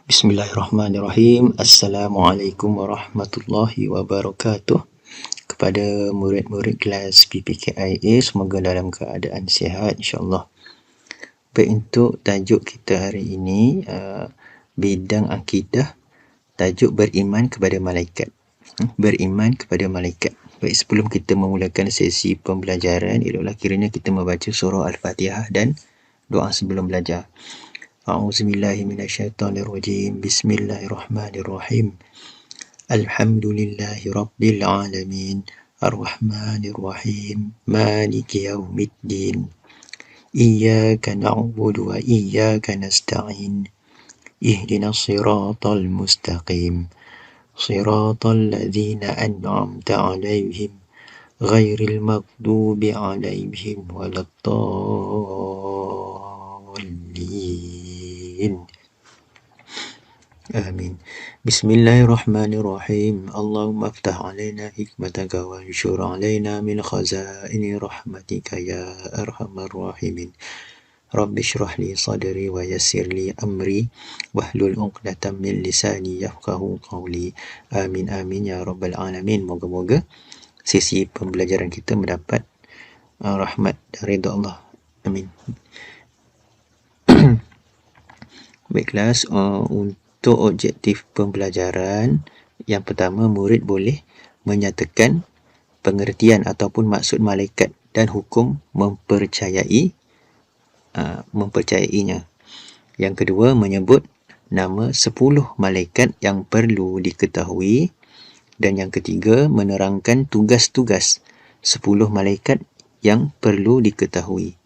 Bismillahirrahmanirrahim. Assalamualaikum warahmatullahi wabarakatuh. Kepada murid-murid kelas PPKIA, semoga dalam keadaan sihat insya-Allah. Baik, untuk tajuk kita hari ini bidang akidah, tajuk beriman kepada malaikat. Beriman kepada malaikat. Baik, sebelum kita memulakan sesi pembelajaran, eloklah kiranya kita membaca surah Al-Fatihah dan doa sebelum belajar. A'udzubillahi minasyaitonirrajim. Bismillahirrahmanirrahim. Alhamdulillahi rabbil alamin. Arrahmanirrahim. Maliki yaumiddin. Iyyaka na'budu wa iyyaka nasta'in. Ihdinas siratal mustaqim. Siratal ladzina an'amta 'alaihim ghairil maghdubi 'alaihim waladdallin. Amin. Bismillahirrahmanirrahim. Allahumma aftah alaina hikmataka wa anshur alaina min khazaini rahmatika ya arhamar rahimin. Rabbi shrah li sadri wa yassir li amri wahlul 'uqdatam min lisani yafqahu qawli. Amin amin ya rabbal alamin. Moga-moga sesi pembelajaran kita mendapat rahmat dan ridha Allah. Amin. Baiklah, untuk objektif pembelajaran, yang pertama, murid boleh menyatakan pengertian ataupun maksud malaikat dan hukum mempercayainya. Yang kedua, menyebut nama 10 malaikat yang perlu diketahui. Dan yang ketiga, menerangkan tugas-tugas 10 malaikat yang perlu diketahui.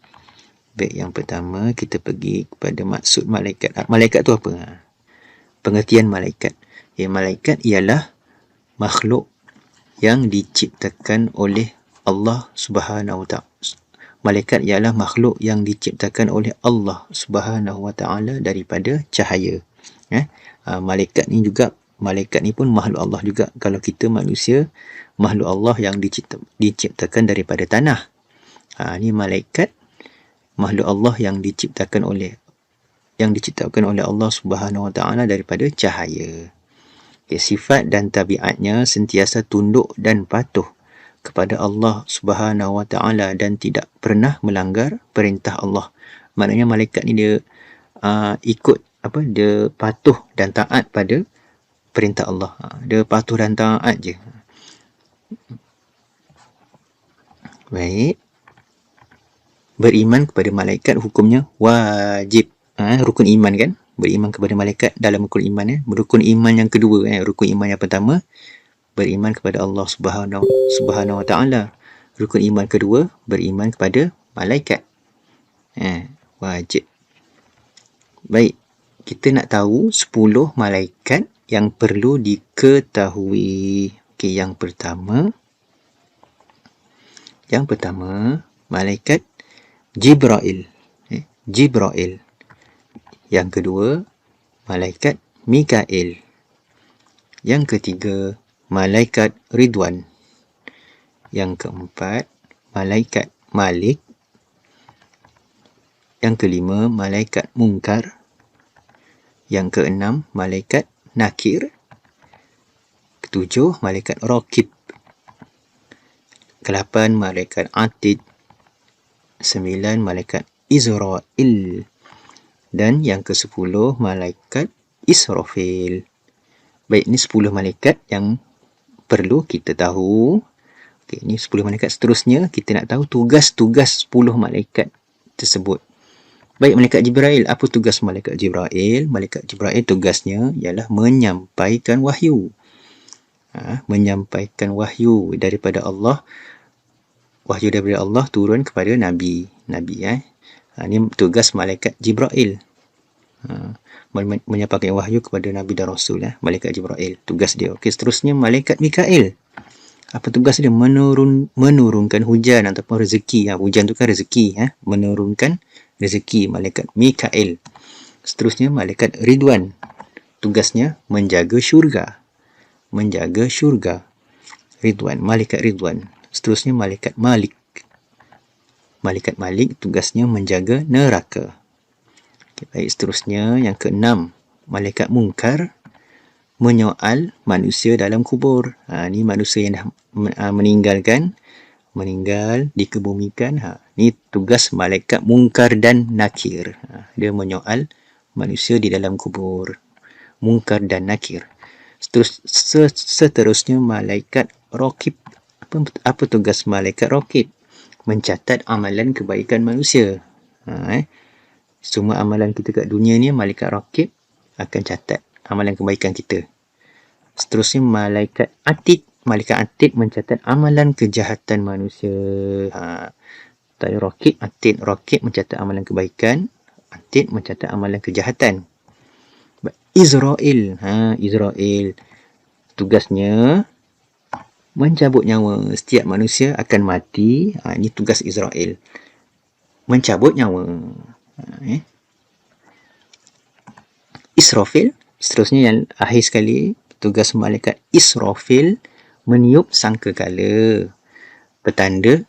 Baik, yang pertama kita pergi kepada maksud malaikat. Malaikat tu apa? Pengertian malaikat. Malaikat ialah makhluk yang diciptakan oleh Allah Subhanahu Wa Ta'ala. Malaikat ialah makhluk yang diciptakan oleh Allah Subhanahu Wa Ta'ala daripada cahaya. Malaikat ni pun makhluk Allah juga. Kalau kita manusia, makhluk Allah yang diciptakan daripada tanah. Ni malaikat, makhluk Allah yang diciptakan oleh Allah Subhanahu Wa Ta'ala daripada cahaya. Sifat dan tabiatnya sentiasa tunduk dan patuh kepada Allah Subhanahu Wa Ta'ala dan tidak pernah melanggar perintah Allah. Maknanya malaikat ni dia dia patuh dan taat pada perintah Allah. Dia patuh dan taat je. Baik. Beriman kepada malaikat hukumnya wajib. Rukun iman kan? Beriman kepada malaikat dalam rukun iman. Rukun iman yang kedua. Rukun iman yang pertama, beriman kepada Allah Subhanahu Wa Ta'ala. Rukun iman kedua, beriman kepada malaikat. Wajib. Baik. Kita nak tahu 10 malaikat yang perlu diketahui. Okey, yang pertama, malaikat Jibril. Jibril. Yang kedua, malaikat Mikail. Yang ketiga, malaikat Ridwan. Yang keempat, malaikat Malik. Yang kelima, malaikat Munkar. Yang keenam, malaikat Nakir. Ketujuh, malaikat Raqib. Kelapan, malaikat Atid. 9, malaikat Israel. Dan yang ke-10, malaikat Israfil. Baik, ini 10 malaikat yang perlu kita tahu. Okey, ini 10 malaikat. Seterusnya, kita nak tahu tugas-tugas 10 malaikat tersebut. Baik, malaikat Jibril. Apa tugas malaikat Jibril? Malaikat Jibril tugasnya ialah menyampaikan wahyu. Menyampaikan wahyu daripada Allah. Wahyu daripada Allah turun kepada Nabi. Ini tugas malaikat Jibril. Menyampaikan wahyu kepada Nabi dan Rasul. Malaikat Jibril. Tugas dia. Okey, seterusnya malaikat Mikail. Apa tugas dia? Menurunkan hujan ataupun rezeki. Hujan tu kan rezeki. Menurunkan rezeki. Malaikat Mikail. Seterusnya malaikat Ridwan. Tugasnya menjaga syurga. Ridwan. Malaikat Ridwan. Seterusnya malaikat Malik. Malaikat Malik tugasnya menjaga neraka. Baik, seterusnya yang keenam, malaikat munkar menyoal manusia dalam kubur. Ni manusia yang dah meninggal, dikebumikan. Ni tugas malaikat munkar dan nakir. Dia menyoal manusia di dalam kubur. Munkar dan nakir. Seterusnya malaikat raqib. Apa tugas malaikat raqib? Mencatat amalan kebaikan manusia. Semua amalan kita kat dunia ni, malaikat raqib akan catat amalan kebaikan kita. Seterusnya malaikat atid. Malaikat atid mencatat amalan kejahatan manusia. Tadi raqib, atid. Raqib mencatat amalan kebaikan, atid mencatat amalan kejahatan. Israel. Israel tugasnya mencabut nyawa. Setiap manusia akan mati. Ini tugas Israel. Mencabut nyawa. Israfil. Seterusnya yang akhir sekali, tugas malaikat Israfil meniup sangkakala. Petanda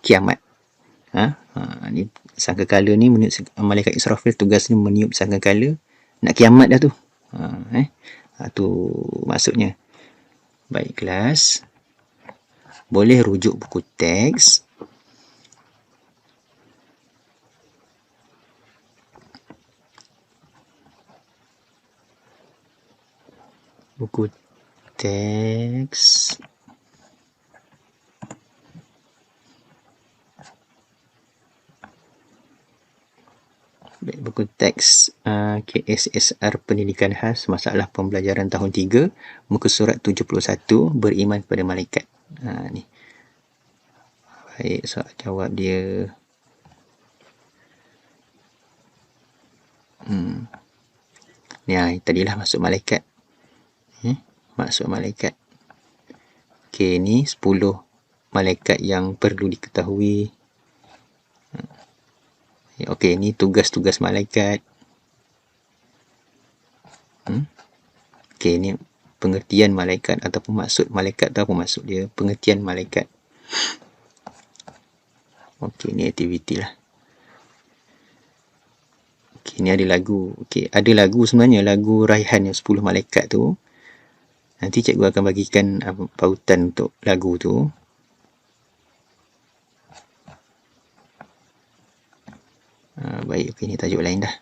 kiamat. Ni sangkakala ni meniup, malaikat Israfil tugasnya meniup sangkakala. Nak kiamat dah tu. Tu maksudnya. Baik kelas. Boleh rujuk buku teks. Buku teks. Buku teks KSSR Pendidikan Khas, masalah pembelajaran tahun 3, muka surat 71, beriman kepada malaikat. Ni. Baik, soal jawab dia. Ni tadilah masuk malaikat. Masuk malaikat. Okey, ni 10 malaikat yang perlu diketahui. Okey, ni tugas-tugas malaikat. Okey, ni pengertian malaikat ataupun maksud malaikat tu apa maksud dia? Pengertian malaikat. Okey, ni aktiviti lah. Okey, ni ada lagu. Okey, ada lagu sebenarnya, lagu Raihan yang 10 malaikat tu. Nanti cikgu akan bagikan pautan untuk lagu tu. Baik, okey, ni tajuk lain dah.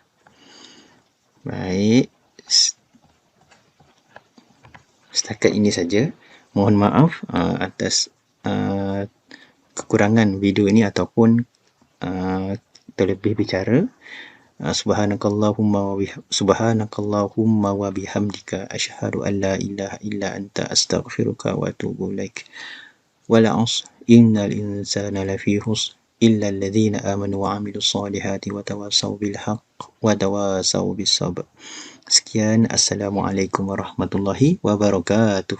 Baik. Setakat ini saja. Mohon maaf atas kekurangan video ini ataupun terlebih bicara. Subhanakallahumma wa bihamdika asyhadu an la ilaha illa anta astaghfiruka wa atubu ilaik. Wal 'asr innal insana lafi khusr illa alladhina amanu wa 'amilus solihati wa tawassaw bil haqq wa tawassaw bis sabr. Sekian, assalamualaikum warahmatullahi wabarakatuh.